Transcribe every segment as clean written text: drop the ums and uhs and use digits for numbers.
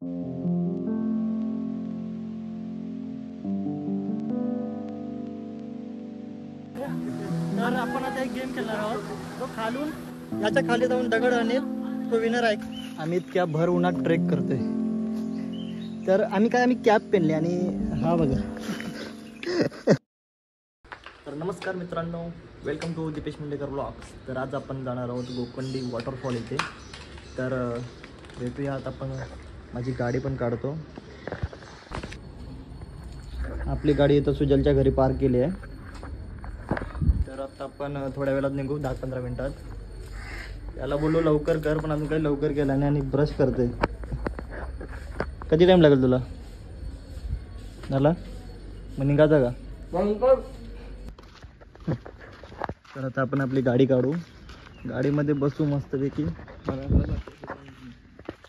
तर आपण आता एक गेम खेळणार आहोत. तो खालून याच्या खाली जाऊन दगड आणेल, तो विनर आहे. आम्ही इतक्या भर उन्हात ट्रेक करतोय. तर आम्ही कॅप पेनली आणि हा बघा. तर नमस्कार मित्रांनो, welcome to Dipesh Mundekar blogs. तर आज आपण जाणार आहोत गोकंडी वॉटरफॉल इथे. तर भेटूया आता. आपण माझी गाडी पण काढतो. आपली गाडी इथं सुजलच्या घरी पार्क केली आहे. तर आता आपण थोड्या वेळात निघू, 10-15 मिनिटात. याला बोललो लवकर कर, पण अजून काही लवकर केला नाही आणि ब्रश करते. कधी टाईम लागेल तुला? झाला मग निघायचा का? तर आता आपण आपली गाडी काढू, गाडीमध्ये बसू मस्तपैकी.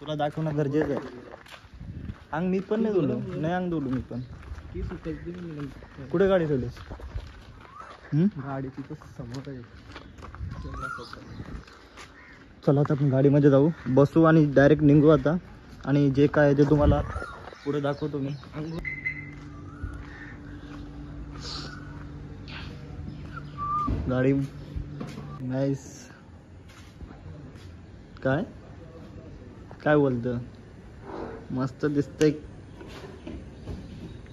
तुला दाखवणं गरजेचं आहे. अंग मी पण नाही दोलो, नाही अंग दोलू मी पण. कुठे गाडी ठेवलीस? गाडी तिथं समोर आहे. चला आता आपण गाडीमध्ये जाऊ, बसू आणि डायरेक्ट निघू आता. आणि जे काय ते तुम्हाला पुढे दाखवतो मी. गाडी नाईस. काय काय बोलतं, मस्त दिसतंय.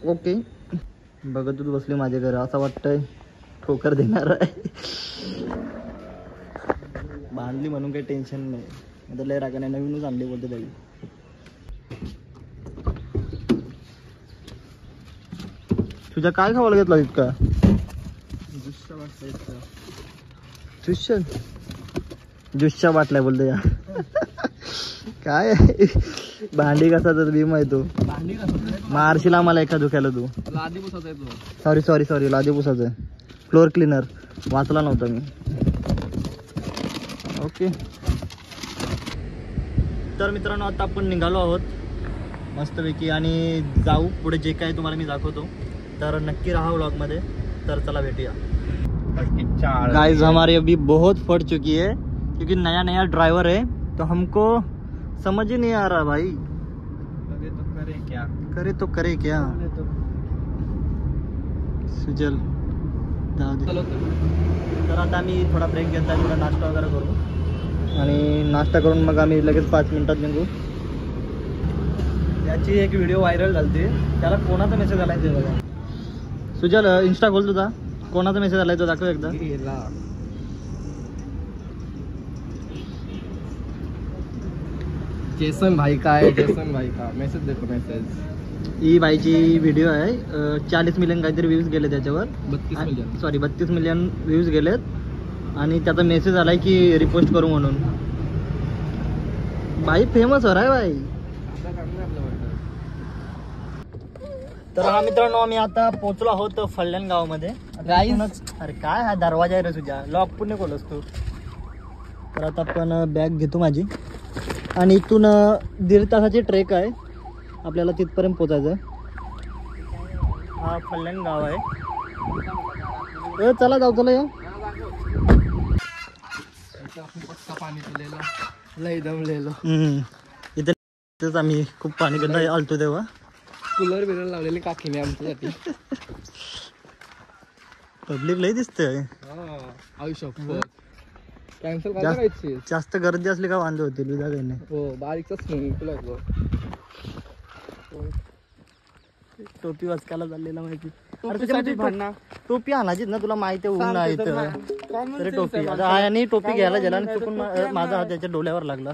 ओके, बघतच बसले माझ्या घरी. असं वाटतंय ठोकर देणार आहे. बांधली म्हणून काही टेन्शन नाही. आता लय रागा नाही, नवीनच आणली बोलते त्याची. तुझ्या काय खावायला घेतला इतका? ज्यूसच्या बाटल्या बोलते या. काय भांडी कसा तर भीम आहे तो. मारशील आम्हाला एका दुख्याला तू. सॉरी लादी पुसाचं आहे. फ्लोअर क्लीनर वाचला नव्हता मी. ओके, तर मित्रांनो आता आपण निघालो आहोत मस्तपैकी आणि जाऊ पुढे. जे काय तुम्हाला मी दाखवतो, तर नक्की राहा व्लॉगमध्ये. तर चला भेटूया. गाइस हमारी अभी बहुत फट चुकी है क्योंकि नया ड्राइवर है, तो हमको समझ ही नहीं आ रहा भाई. करे क्या सुजल. तर आता आम्ही थोडा ब्रेक घेतला, थोडा नाश्ता वगैरे करू आणि नाश्ता करून मग आम्ही लगेच 5 मिनिटात निघू. याची एक व्हिडिओ व्हायरल झाली. त्याला कोणाचा मेसेज आलाय ते बघा. सुजल इंस्टा खोल तुझा. कोणाचा मेसेज आलाय तो दाखव एकदा. जेसन भाई का है, जेसन भाई का मेसेज देखो. मेसेज ही बाईची व्हिडिओ आहे. 40 मिलियन काहीतरी व्ह्यूज गेले त्याच्यावर. 32 मिलियन व्ह्यूज गेलेत आणि त्याचा मेसेज आलाय की रिपोस्ट करू म्हणून. भाई फेमस हो रहा है भाई. तर हा मित्रांनो, आम्ही आता पोहोचलो आहोत फलटण गावामध्ये. अरे काय हा दरवाजा आहे रे तुझ्या, लॉक पण नाही खोलस तू. तर आता आपण बॅग घेतो माझी आणि इथून 1.5 तासाची ट्रेक आहे आपल्याला तिथपर्यंत पोचायचं. हा फलटण गाव आहे. चला जाऊ, चला या. पाणी लय दमलेलो. इथेच आम्ही खूप पाणी घेऊन आलतो तेव्हा. कूलर बिलर लावलेली काकीने आमच्यासाठी. पब्लिक लय दिसतंय. कॅन्सल करायची. जास्त गर्दी असली का वांदे होतील. तुझ्या काही नाही. हो, बारीकच तुला टोपी वाचकायला चाललेला माहिती. टोपी आणायचीच ना, तुला माहिती आहे ऊन आहे तर टोपी. आता आणि टोपी घ्यायला गेला आणि चुकून माझा हात त्याच्या डोळ्यावर लागला.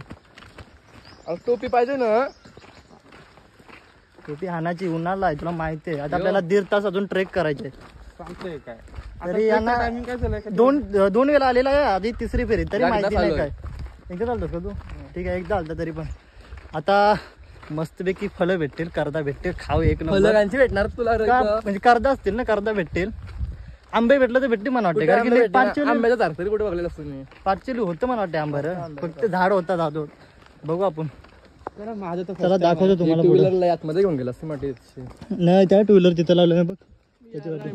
टोपी पाहिजे ना. टोपी हाणाची उन्हाला आहे, तुला माहिती आहे. आता आपल्याला 1.5 तास अजून ट्रेक करायचे. काय तरी यांना दोन वेळा आलेला आहे. आधी तिसरी फेरी तरी माहिती नाही काय. एकदा चालतोस का तू? ठीक आहे, एकदा आलता तरी पण. आता मस्तपैकी फळं भेटतील, कर्दा भेटतील, खाऊ एक नंबर. भेटणार तुला म्हणजे कर्दा असतील ना, कर्दा भेटतील. आंबे भेटलं तर भेटते मला वाटते, कारण की आंब्याचा झाड तरी कुठे बघलेलं असतं मी. पाचशेली होतं मला वाटते आंबर, फक्त झाड होता जातो. बघू आपण. माझं तर चला दाखवतो तुम्हाला. 2 व्हीलरला आतमध्ये घेऊन गेला असते माटी. नाही, त्या 2 व्हीलर तिथं लावलं बघ त्याच्यावरती.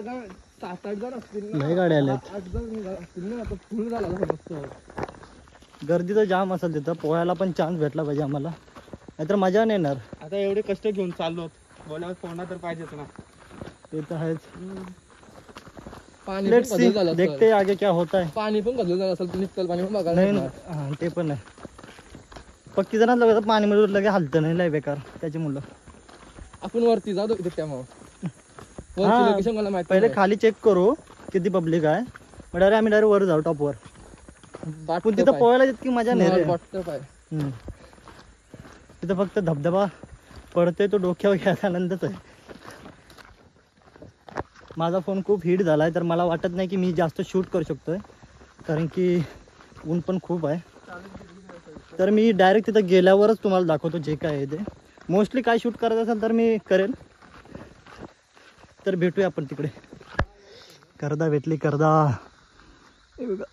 आता 7-8 जण असतील ना. लय गाड्या आल्यात. 8 जण असतील ना. आता फुल झाला बसतो. गर्दी तर जाम असेल तिथं. पोहायला पण चान्स भेटला पाहिजे आम्हाला, नाहीतर मजा नाही येणार. आता एवढे कष्ट घेऊन चाललो, बोलावर पोहणं तर पाहिजेच ना. ते तर आहेच. पाणी लेट्स पण सी, गजल झालं देखते असेल. आगे क्या होता है. पाणी पण गजल झालं असेल. तुम्ही निघताल पाणी पण बघायला नाही भेटणार. हा, ते पण आहे. पक्की जणांच लगेच पाणीमध्ये लगे हलतं नाही, लय बेकार त्याची मुलं. आपण वरती जाऊ तिथे त्यामुळं. हा, वरची लोकेशन मला माहिती पहिले नाही. खाली चेक करू किती पब्लिक आहे, मग डायरेक्ट आम्ही डायरेक्ट वर जाऊ टॉपवर. वाटतं पण तिथं पाय. पोहायला जितकी मजा नाही रे. वाटतं पाय. तिथं फक्त धबधबा पडते, तो डोक्यावर घ्यायचा आनंदच आहे. माझा फोन खूप हीट झाला आहे, तर मला वाटत नाही की मी जास्त शूट करू शकतोय, कारण की ऊन पण खूप आहे. तर मी डायरेक्ट तिथं गेल्यावरच तुम्हाला दाखवतो जे काय आहे ते. मोस्टली काय शूट करायचं असेल तर मी करेन. तर भेटूया आपण तिकडे. करदा भेटली, करदा. हे बघा.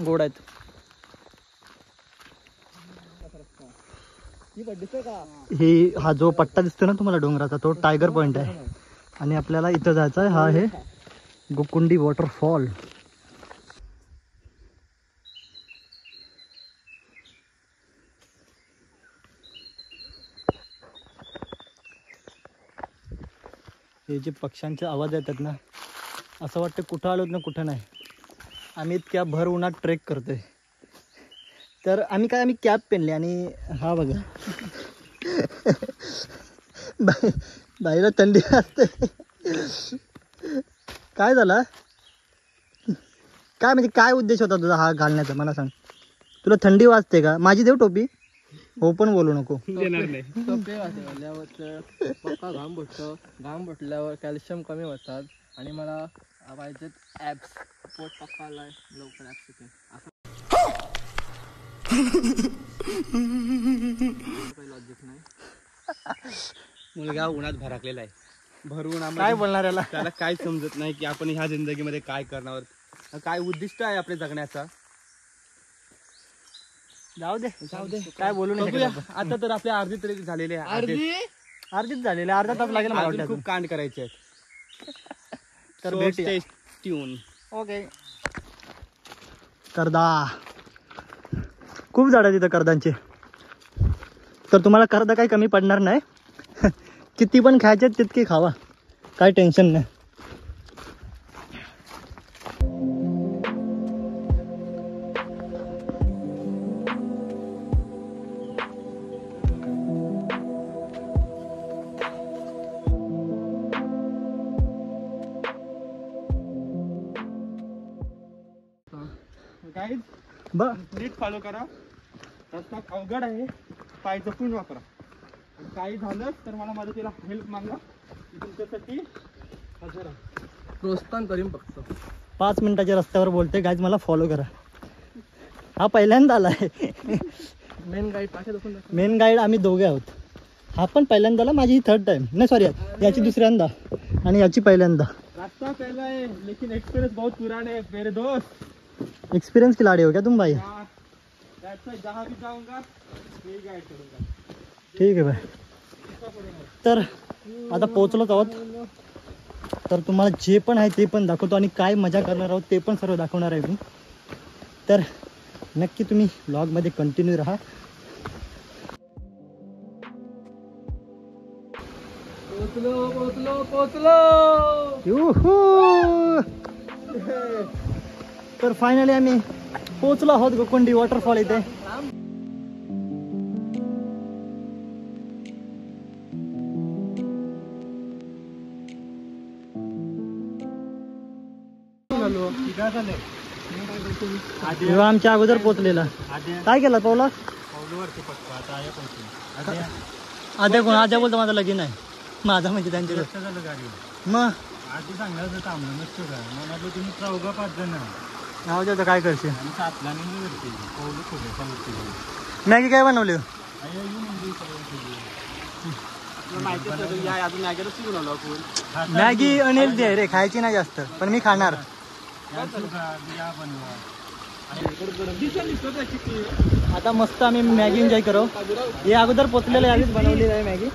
गोड आहेत. ही हा जो पट्टा दिसतो ना तुम्हाला डोंगराचा, तो टायगर पॉइंट आहे. आणि आपल्याला इथं जायचं आहे. हा आहे गोकुंडी वॉटरफॉल. हे जे पक्ष्यांचे आवाज येतात ना, असं वाटतं कुठं आलोत ना कुठं नाही. आम्ही इतक्या भर उन्हात ट्रेक करतोय. तर आम्ही कॅप पेनली आणि हा बघा बाईला थंडी असते. काय झालं, काय म्हणजे काय उद्देश होता तुझा हा घालण्याचा मला सांग. तुला थंडी वाजते का? माझी देव टोपी. हो पण बोलू नको. देणार नाही. पक्का घाम फुटतो. घाम फुटल्यावर कॅल्शियम कमी होतात आणि मला पाहिजे ॲप्स. पोट पक्का आलाय, लवकर ॲप्स येते असं काही लॉजिक नाही. मुलगा उन्हात भराकलेला आहे. भरून काय बोलणार याला. त्याला काय समजत नाही की आपण ह्या जिंदगीमध्ये काय करणार, काय उद्दिष्ट आहे आपल्या जगण्याचा. जाऊ दे काय बोलू नाही बघूया. शकत आपण. आता तर आपल्या अर्धी तरी झालेली आहे. अर्धीच झालेले, अर्धा तास लागेल मला अजून वाटतं. खूप कांड करायचे आहेत. तर भेटूया. ट्यून. ओके. करदा खूप झाड आहे तिथं करदांचे. तर तुम्हाला करदा काही कमी पडणार नाही. किती पण खायचे तितके खावा, काय टेन्शन नाही. गाईज नीट फॉलो करा. रस्ता अवघड आहे, पाय जपून वापरा. काही झालं तर मला मदतीला हेल्प मागा. तुमच्यासाठी हजर आहे. प्रोत्साहन करीन फक्त. 5 मिनिटाच्या रस्त्यावर बोलते गाईज, मला फॉलो करा. हा पहिल्यांदा आलाय. मेन गाईड पाठवत असून मेन गाईड आम्ही दोघे आहोत. हा पण पहिल्यांदा आला, माझी ही 3rd टाइम. नाही सॉरी, याची 2ऱ्यांदा आणि याची पहिल्यांदा. रास्ता पहला है लेकिन एक्सपीरियंस बहुत पुराने है मेरे दोस्त. एक्सपीरियंस खिलाड़ी हो क्या तुम भाई. जहाँ भी जाऊंगा यही गाइड करूंगा. ठीक आहे भाई. तर आता पोहोचलोच आहोत. तर तुम्हाला जे पण आहे ते पण दाखवतो आणि काय मजा करणार आहोत ते पण सर्व दाखवणार आहे मी. तर नक्की तुम्ही व्लॉगमध्ये कंटिन्यू राहा. पोचलो. युहू. तर फायनली आम्ही पोहोचलो आहोत गोकुंडी वॉटरफॉल इथे. तेव्हा आमच्या अगोदर पोहोचलेला. काय केलं पावला. आद्या कोण. आद्या बोलतो माझं लगीन आहे. माझा म्हणजे त्यांच्या मग आधी सांगायचं थांबलं नसतो का. म्हणाले तुम्ही 4-5 जण नाव द्यायचं काय करशील. आणि 7 लाने वरती पावलं खोबं मॅगी काय बनवली. माहिती अजून मॅगीच घेऊन आलो आपण. मॅगी अनहेल्दी आहे रे, खायची नाही जास्त, पण मी खाणार. आता मस्त आम्ही मॅगी एन्जॉय करू. हे अगोदर पोचलेलं आधीच बनवलेली आहे मॅगी.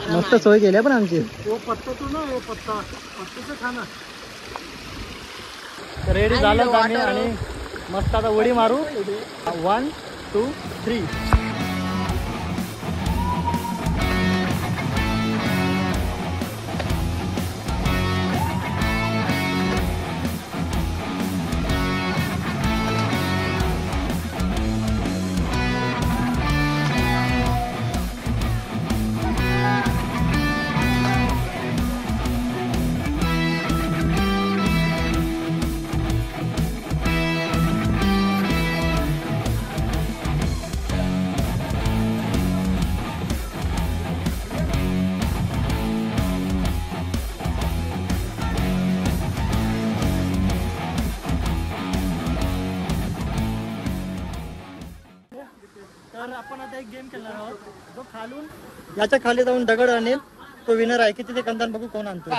मस्त सोय केली आहे पण आमची. रेडी झालं आम्ही आणि मस्त आता उडी मारू. 1 2 3. तर आपण आता एक गेम खेळणार आहोत. जो खालून याच्या खाली जाऊन दगड आणेल तो विनर आहे. किती ते कंदान बघू कोण आणतो.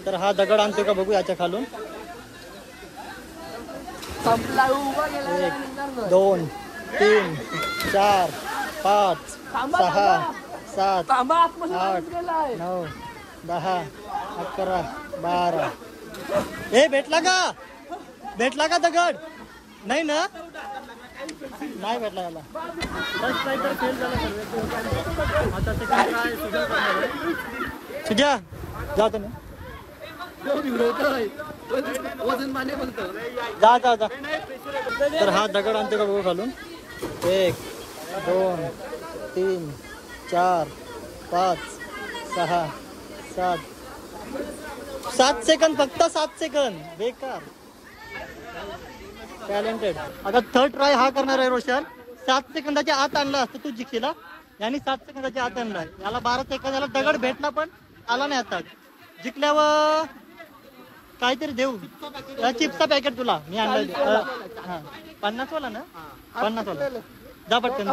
तर हा दगड आणतो का बघू याच्या खालून. 1 2 3 4 5 6 7 8 9 10 11 12. ए भेटला का दगड. नाही ना. नाही भेटला याला. फर्स्ट ट्राय तर फेल झाला सर्व. आता सेकंड ट्राय सुजा जा तुम्ही. जा. तर हा दगड आणते का बघू खालून. 1 2 3 4 5 6 7 7 सेकंद फक्त. 7 सेकंद. बेकार. टॅलेंटेड. आता थर्ड ट्राय हा करणार आहे रोशन. 7 सेकंदाच्या आत आणला असतं तू जिंकशीला. याने 7 सेकंदाच्या आत आणलाय. याला 12 सेकंद. याला दगड भेटला पण आला नाही आता. जिंकल्यावर काहीतरी देऊ. चिप्सचा पॅकेट तुला मी आणला. 50 वाला ना. 50 वाला. जा पटकन जा.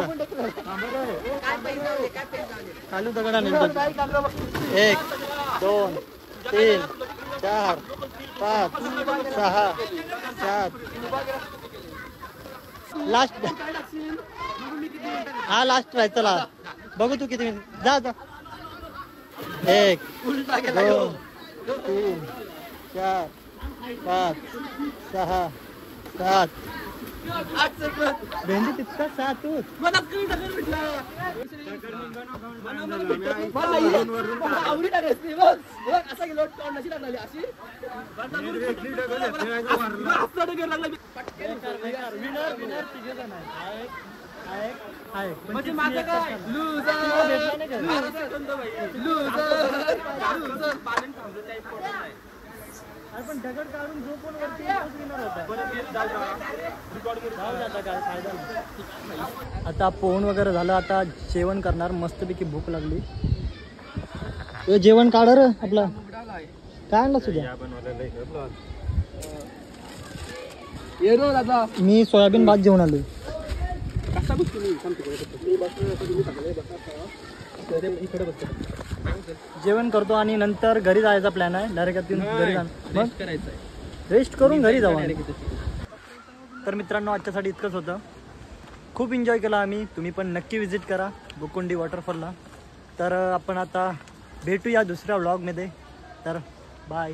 चालू दगड आणेल. 1 2 3 4 5 6 7. लास्ट. हा लास्ट आहे. चला बघू तू किती. जा 1 2 3 4 5 6 7 भेंडी तितका 7. पण दगड काढून जो कोण वरती आता पोहून वगैरे झालं. आता जेवण करणार. मस्तपैकी भूक लागली. जेवण काढ रे आपलं. काय आणलं तुझ्या. मी सोयाबीन भात जेवण आलोय. जेवण करतो आणि नंतर घरी जायचा प्लॅन आहे. डायरेक्ट घरी जाणार. रेस्ट करून घरी जाऊ. तर मित्रांनो आजच्यासाठी इतकंच होतं. खूप एन्जॉय केला आम्ही. तुम्ही पण नक्की विजिट करा बुकुंडी वॉटरफॉलला. तर आपण आता भेटूया दुसऱ्या व्लॉगमध्ये. तर बाय.